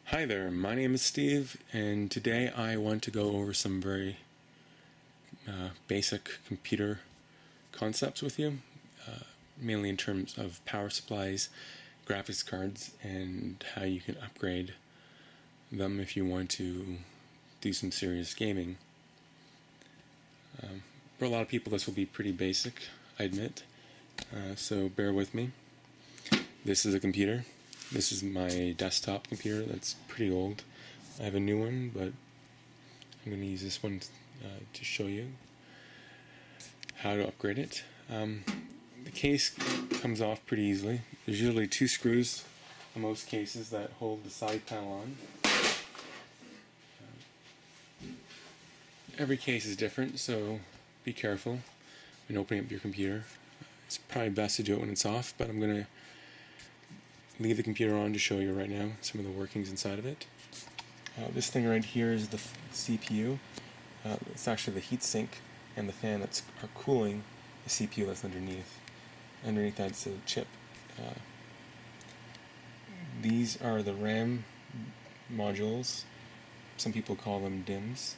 Hi there, my name is Steve, and today I want to go over some very basic computer concepts with you, mainly in terms of power supplies, graphics cards, and how you can upgrade them if you want to do some serious gaming. For a lot of people this will be pretty basic, I admit, so bear with me. This is a computer. This is my desktop computer that's pretty old. I have a new one, but I'm going to use this one to show you how to upgrade it. The case comes off pretty easily. There's usually two screws in most cases that hold the side panel on. Every case is different, so be careful when opening up your computer. It's probably best to do it when it's off, but I'm going to leave the computer on to show you right now some of the workings inside of it. This thing right here is the CPU. It's actually the heat sink and the fan that's cooling the CPU that's underneath. Underneath that's a chip. These are the RAM modules. Some people call them DIMMs.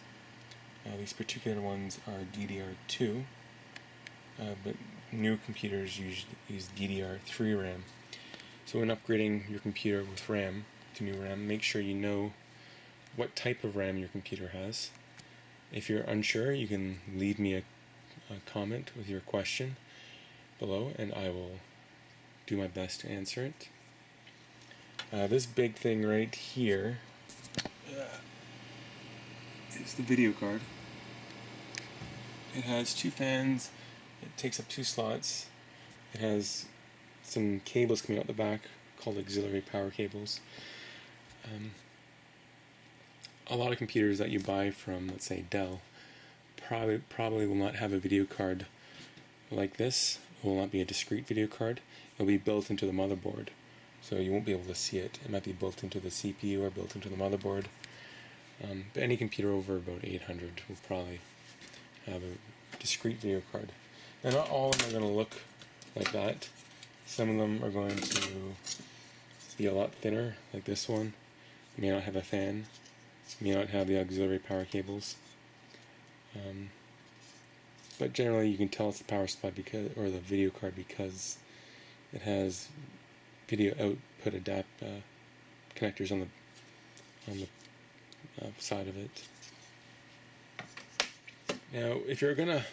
These particular ones are DDR2, but new computers use DDR3 RAM. So when upgrading your computer with RAM to new RAM, make sure you know what type of RAM your computer has. If you're unsure, you can leave me a comment with your question below, and I will do my best to answer it. This big thing right here is the video card. It has two fans, it takes up two slots, it has some cables coming out the back called auxiliary power cables. A lot of computers that you buy from, let's say, Dell probably will not have a video card like this. It will not be a discrete video card. It will be built into the motherboard, so you won't be able to see it. It might be built into the CPU or built into the motherboard. But any computer over about 800 will probably have a discrete video card. Now, not all of them are going to look like that. Some of them are going to be a lot thinner, like this one. It may not have a fan, it may not have the auxiliary power cables. But generally you can tell it's the power supply or the video card because it has video output connectors on the side of it. Now, if you're going to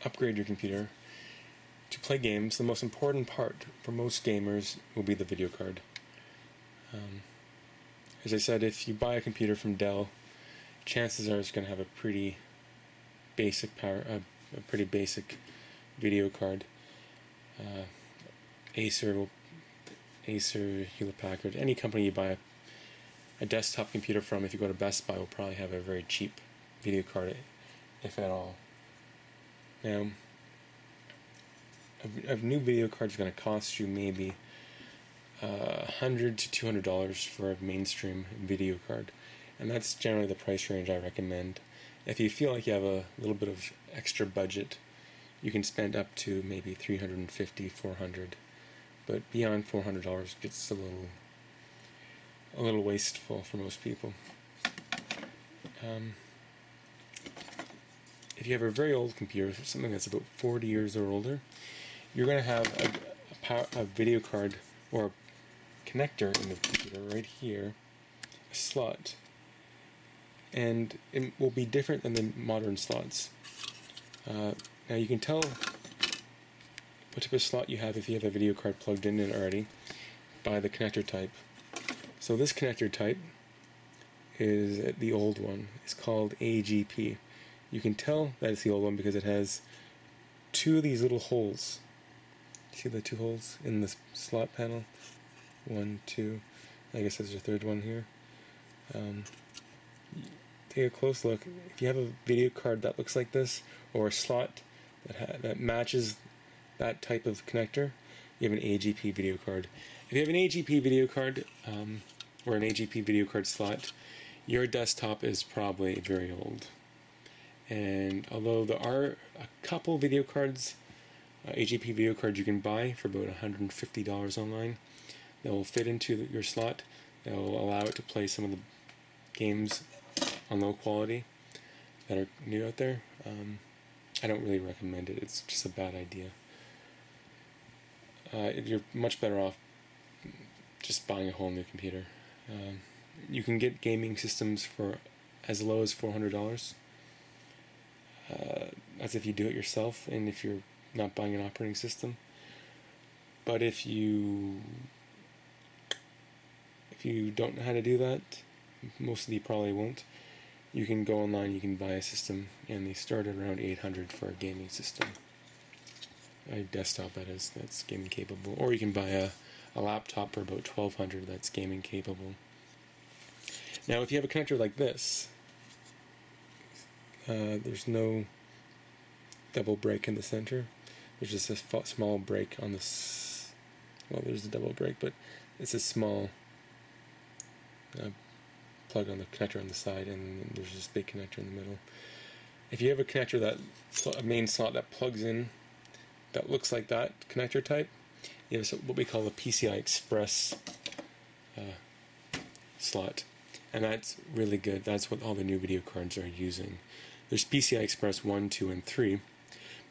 upgrade your computer to play games, the most important part for most gamers will be the video card. As I said, if you buy a computer from Dell, chances are it's going to have a pretty basic video card. Acer, Hewlett Packard, any company you buy a desktop computer from, if you go to Best Buy, will probably have a very cheap video card, if at all. Now, a new video card is going to cost you maybe $100 to $200 for a mainstream video card, and that's generally the price range I recommend. If you feel like you have a little bit of extra budget, you can spend up to maybe $350, $400, but beyond $400 gets a little wasteful for most people. If you have a very old computer, something that's about 40 years or older, you're going to have a video card or a connector in the computer right here, a slot, and it will be different than the modern slots. Now you can tell what type of slot you have if you have a video card plugged in it already by the connector type. So this connector type is the old one. It's called AGP. You can tell that it's the old one because it has two of these little holes. See the two holes in the slot panel? 1, 2. I guess there's a third one here. Take a close look. If you have a video card that looks like this, or a slot that matches that type of connector, you have an AGP video card. If you have an AGP video card, or an AGP video card slot, your desktop is probably very old. And although there are a couple video cards, AGP video cards you can buy for about $150 online that will fit into your slot, It'll allow it to play some of the games on low quality that are new out there. I don't really recommend it. It's just a bad idea. You're much better off just buying a whole new computer. You can get gaming systems for as low as $400. That's if you do it yourself and if you're not buying an operating system. But if you don't know how to do that, most of you probably won't, you can go online, you can buy a system, and they start at around $800 for a gaming system. A desktop, that is, that's gaming capable. Or you can buy a laptop for about $1,200 that's gaming capable. Now, if you have a connector like this, there's no double break in the center. There's just a small break on this. Well, there's a double break, but it's a small plug on the connector on the side, and there's this big connector in the middle. If you have a connector a main slot that plugs in, that looks like that connector type, you have what we call a PCI Express slot, and that's really good. That's what all the new video cards are using. There's PCI Express 1, 2, and 3,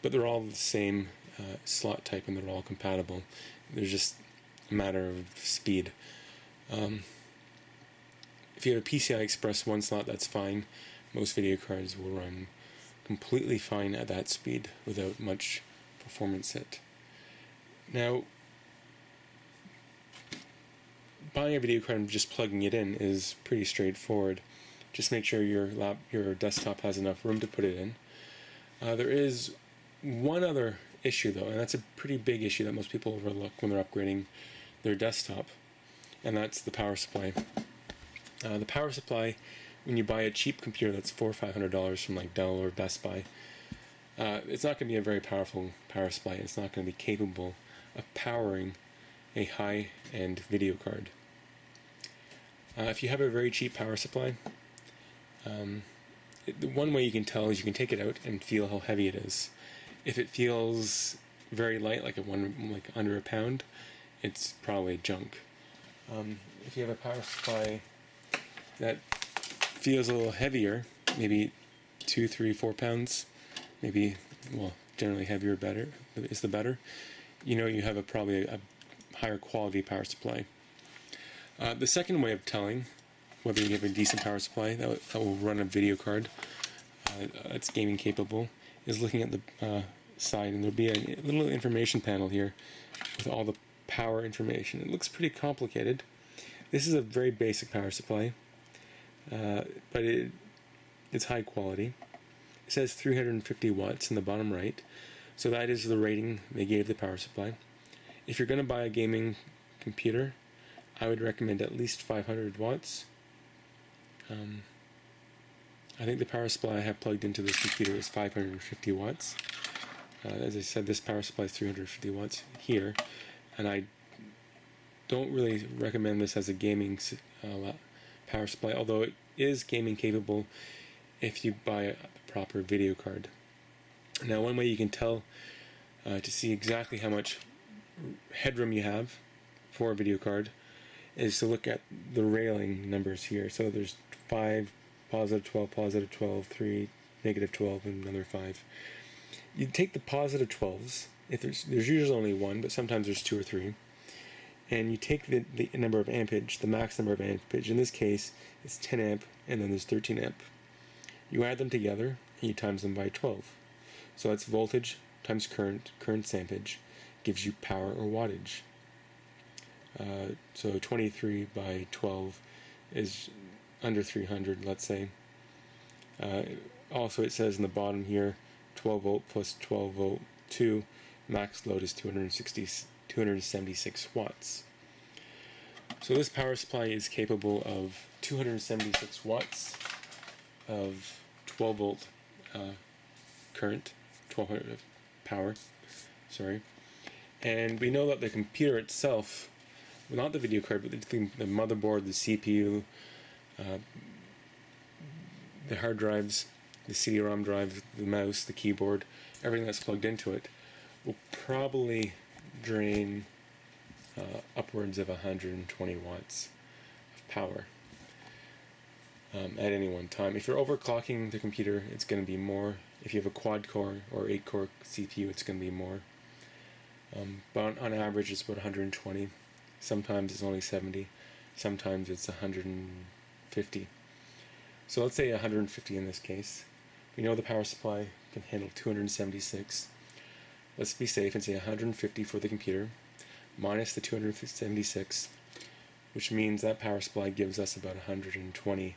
but they're all the same slot type, and they're all compatible. There's just a matter of speed. If you have a PCI Express 1 slot, that's fine. Most video cards will run completely fine at that speed without much performance hit. Now, buying a video card and just plugging it in is pretty straightforward. Just make sure your desktop has enough room to put it in. There is one other issue though, and that's a pretty big issue that most people overlook when they're upgrading their desktop, and that's the power supply. The power supply, when you buy a cheap computer that's $400 or $500 from like Dell or Best Buy, it's not going to be a very powerful power supply. It's not going to be capable of powering a high-end video card. If you have a very cheap power supply, the one way you can tell is you can take it out and feel how heavy it is. If it feels very light, like under a pound, it's probably junk. If you have a power supply that feels a little heavier, maybe 2, 3, 4 pounds, maybe, well, generally heavier better is the better, you know you have probably a higher quality power supply. The second way of telling whether you have a decent power supply that will run a video card that's gaming capable is looking at the side, and there'll be a little information panel here with all the power information. It looks pretty complicated. This is a very basic power supply, but it's high quality. It says 350 watts in the bottom right, so that is the rating they gave the power supply. If you're going to buy a gaming computer, I would recommend at least 500 watts. I think the power supply I have plugged into this computer is 550 watts. As I said, this power supply is 350 watts here, and I don't really recommend this as a gaming power supply, although it is gaming capable if you buy a proper video card. Now, one way you can tell to see exactly how much headroom you have for a video card is to look at the railing numbers here. So there's 5, positive 12, positive 12, 3, negative 12, and another 5. You take the positive 12s, if there's usually only one, but sometimes there's 2 or 3, and you take the number of ampage, the max number of ampage. In this case, it's 10 amp, and then there's 13 amp. You add them together, and you times them by 12. So that's voltage times current ampage, gives you power or wattage. So 23 by 12 is under 300, let's say. Also, it says in the bottom here, 12 volt plus 12 volt 2, max load is 276 watts. So this power supply is capable of 276 watts of 12 volt current, 1200 power, sorry. And we know that the computer itself, well, not the video card, but the motherboard, the CPU, the hard drives, the CD-ROM drive, the mouse, the keyboard, everything that's plugged into it, will probably drain upwards of 120 watts of power at any one time. If you're overclocking the computer, it's going to be more. If you have a quad-core or 8-core CPU, it's going to be more. But on average, it's about 120. Sometimes it's only 70. Sometimes it's 150. So let's say 150 in this case. We know the power supply can handle 276. Let's be safe and say 150 for the computer, minus the 276, which means that power supply gives us about 120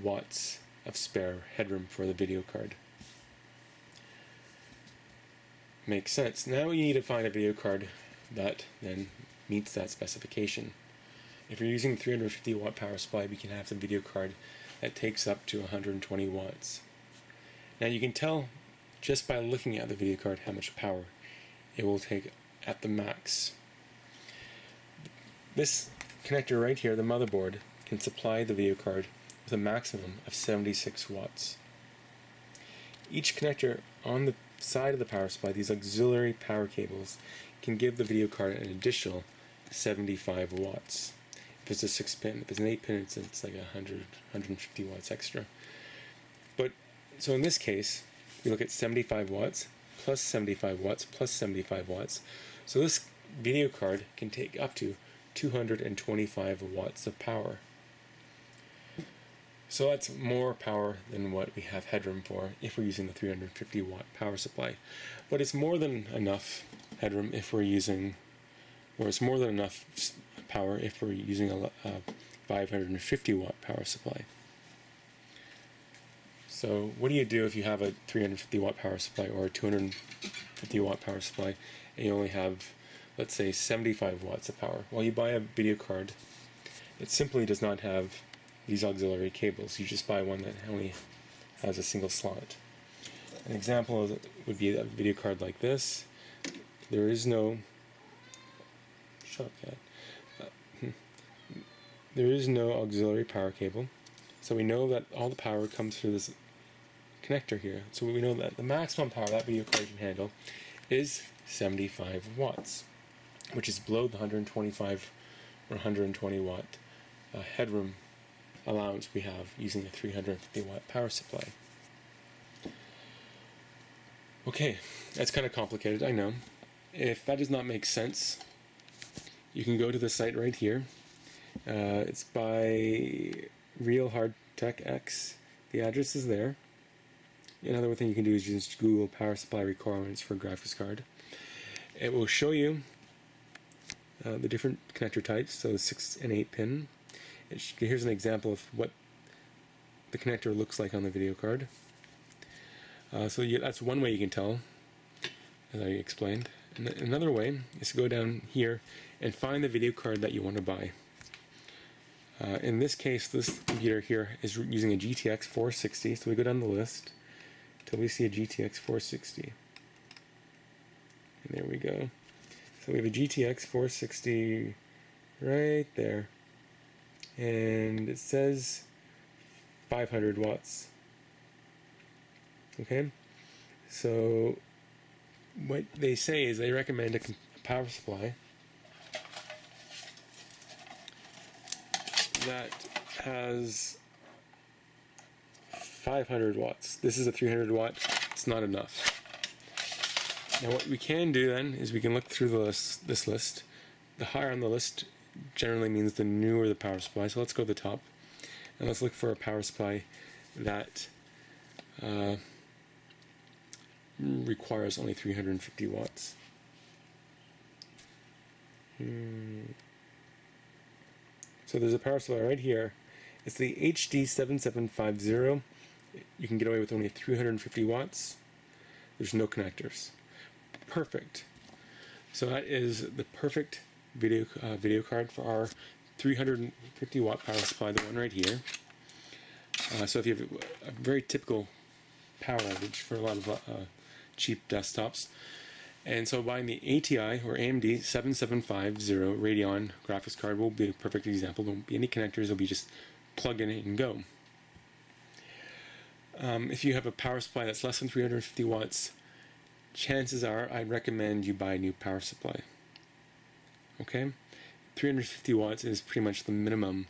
watts of spare headroom for the video card. Makes sense. Now we need to find a video card that then meets that specification. If you're using 350 watt power supply, we can have the video card that takes up to 120 watts. Now you can tell just by looking at the video card how much power it will take at the max. This connector right here, the motherboard, can supply the video card with a maximum of 76 watts. Each connector on the side of the power supply, these auxiliary power cables, can give the video card an additional 75 watts. If it's a 6-pin, if it's an 8-pin, it's like 150 watts extra. But so in this case, we look at 75 watts plus 75 watts plus 75 watts. So this video card can take up to 225 watts of power. So that's more power than what we have headroom for if we're using the 350 watt power supply. But it's more than enough headroom if we're using, or it's more than enough power if we're using a 550 watt power supply. So what do you do if you have a 350 watt power supply or a 250 watt power supply and you only have, let's say, 75 watts of power? Well, you buy a video card that simply does not have these auxiliary cables. You just buy one that only has a single slot. An example would be a video card like this. There is no there is no auxiliary power cable, so we know that all the power comes through this connector here. So we know that the maximum power that video card can handle is 75 watts, which is below the 125 or 120 watt headroom allowance we have using a 350 watt power supply. Okay, that's kind of complicated, I know. If that does not make sense, you can go to the site right here. It's by Real Hard Tech X. The address is there. Another thing you can do is just Google power supply requirements for graphics card. It will show you the different connector types, so 6 and 8 pin. Here's an example of what the connector looks like on the video card. That's one way you can tell, as I explained. And another way is to go down here and find the video card that you want to buy. In this case, this computer here is using a GTX 460, so we go down the list until we see a GTX 460. And there we go. So we have a GTX 460 right there. And it says 500 watts. Okay? So what they say is they recommend a power supply that has 500 watts. This is a 300 watt. It's not enough. Now what we can do then is we can look through this list. The higher on the list generally means the newer the power supply. So let's go to the top and let's look for a power supply that requires only 350 watts. So there's a power supply right here. It's the HD7750. You can get away with only 350 watts. There's no connectors. Perfect. So that is the perfect video card for our 350 watt power supply, the one right here. So if you have a very typical power average for a lot of cheap desktops, and so buying the ATI or AMD 7750 Radeon graphics card will be a perfect example. There won't be any connectors, it'll be just plug in and go. If you have a power supply that's less than 350 watts, chances are I'd recommend you buy a new power supply. Okay? 350 watts is pretty much the minimum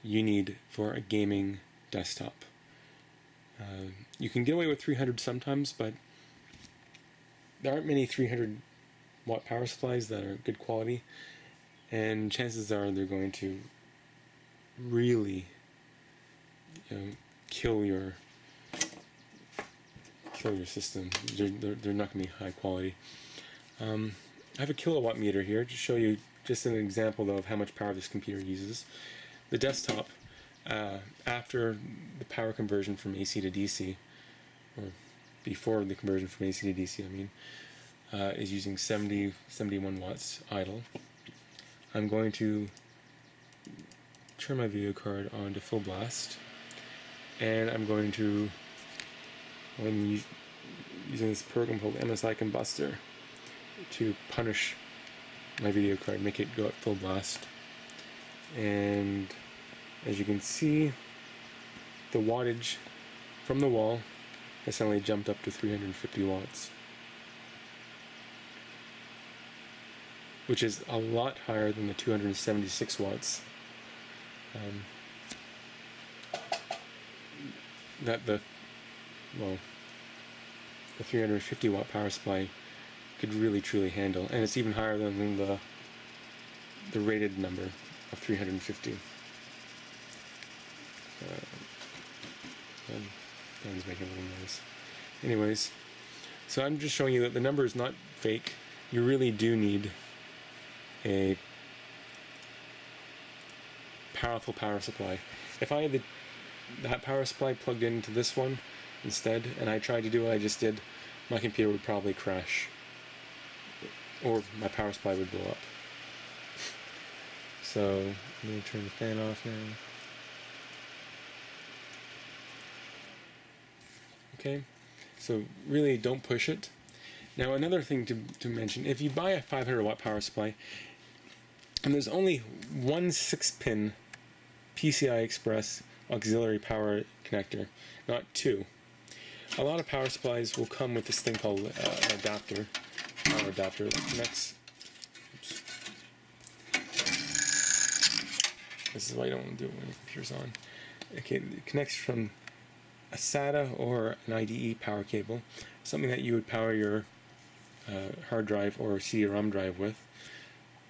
you need for a gaming desktop. You can get away with 300 sometimes, but there aren't many 300 watt power supplies that are good quality, and chances are they're going to really, kill your system. They're not going to be high quality. I have a kilowatt meter here to show you just an example though of how much power this computer uses. The desktop, after the power conversion from AC to DC, or before the conversion from AC to DC, I mean, is using 71 watts idle. I'm going to turn my video card on to full blast, and I'm using this program called MSI Combustor to punish my video card, make it go at full blast. And as you can see, the wattage from the wall has suddenly jumped up to 350 watts, which is a lot higher than the 276 watts that the 350 watt power supply could really truly handle, and it's even higher than the rated number of 350. Pen's making a little noise. Anyways, so I'm just showing you that the number is not fake. You really do need a powerful power supply. If I had that power supply plugged into this one instead, and I tried to do what I just did, my computer would probably crash, or my power supply would blow up. So I'm going to turn the fan off now. Okay, so really don't push it. Now another thing to mention, if you buy a 500 watt power supply and there's only one 6-pin PCI Express auxiliary power connector, not two. A lot of power supplies will come with this thing called an adapter, power adapter that connects. Oops. This is why I don't want to do it when the computer's on. Okay, it connects from a SATA or an IDE power cable, something that you would power your hard drive or CD-ROM drive with.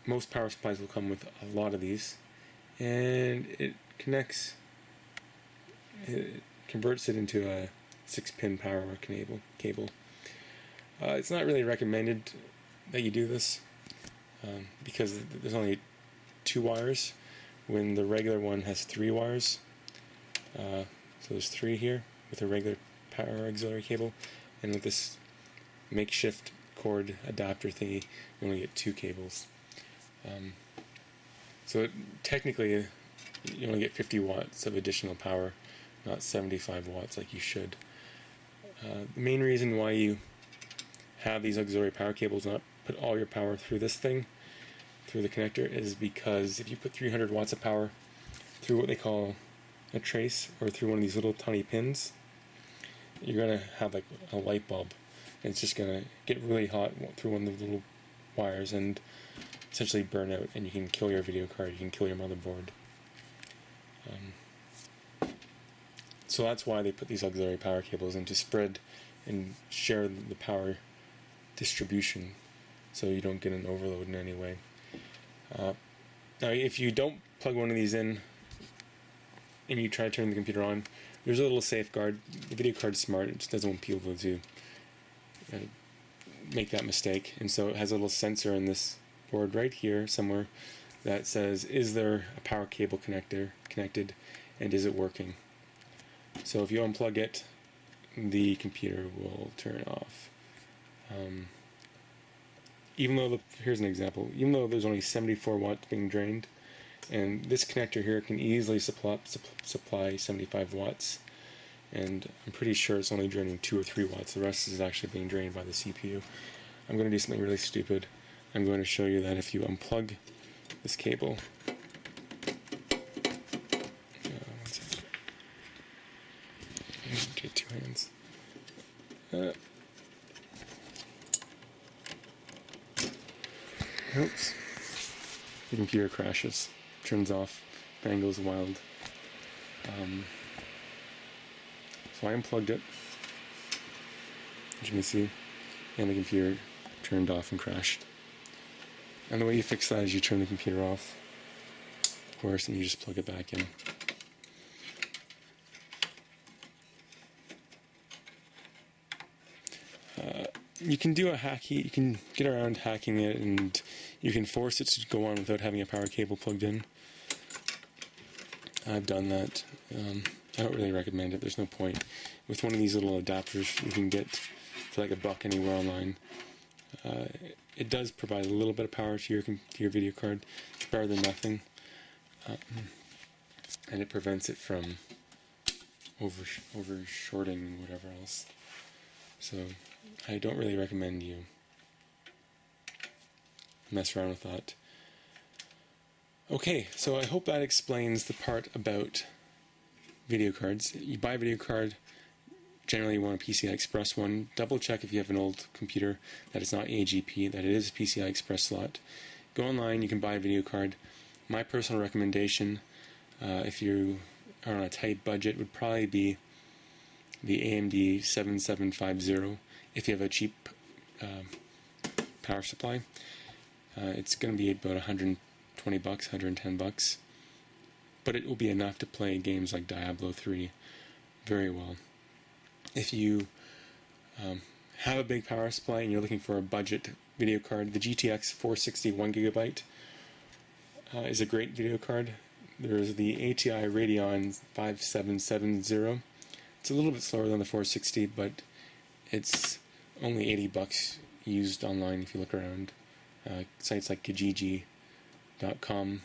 Most power supplies will come with a lot of these, and it converts it into a 6-pin power cable. It's not really recommended that you do this because there's only 2 wires when the regular one has 3 wires. So there's 3 here with a regular power auxiliary cable, and with this makeshift cord adapter thingy, you only get 2 cables. So technically, you only get 50 watts of additional power, not 75 watts like you should. The main reason why you have these auxiliary power cables, not put all your power through this thing, through the connector, is because if you put 300 watts of power through what they call a trace, or through one of these little tiny pins, you're going to have like a light bulb, and it's just going to get really hot through one of the little wires and essentially burn out, and you can kill your video card, you can kill your motherboard. So that's why they put these auxiliary power cables in, to spread and share the power distribution so you don't get an overload in any way. Now if you don't plug one of these in and you try to turn the computer on, there's a little safeguard. The video card's smart, it just doesn't want people to make that mistake, and so it has a little sensor in this board right here somewhere that says, is there a power cable connected, and is it working? So if you unplug it, the computer will turn off. Even though here's an example, even though there's only 74 watts being drained, and this connector here can easily supply 75 watts, and I'm pretty sure it's only draining 2 or 3 watts. The rest is actually being drained by the CPU. I'm going to do something really stupid. I'm going to show you that if you unplug this cable, get 2 hands. Oops. The computer crashes, turns off, bang goes wild. So I unplugged it, as you can see, and the computer turned off and crashed. And the way you fix that is you turn the computer off, of course, and you just plug it back in. You can do a hacky, you can get around hacking it, and you can force it to go on without having a power cable plugged in. I've done that. I don't really recommend it. There's no point. With one of these little adapters you can get for like $1 anywhere online. It does provide a little bit of power to your video card. It's better than nothing, and it prevents it from over-shorting and whatever else. So I don't really recommend you mess around with that. Okay, so I hope that explains the part about video cards. You buy a video card, generally you want a PCI Express one. Double check if you have an old computer that it's not AGP, that it is a PCI Express slot. Go online, you can buy a video card. My personal recommendation, if you are on a tight budget, would probably be the AMD 7750 if you have a cheap power supply. It's going to be about $120, $110, but it will be enough to play games like Diablo 3 very well. If you have a big power supply and you're looking for a budget video card, the GTX 460 1GB is a great video card. There's the ATI Radeon 5770. It's a little bit slower than the 460, but it's only $80 used online if you look around. Sites like Kijiji.com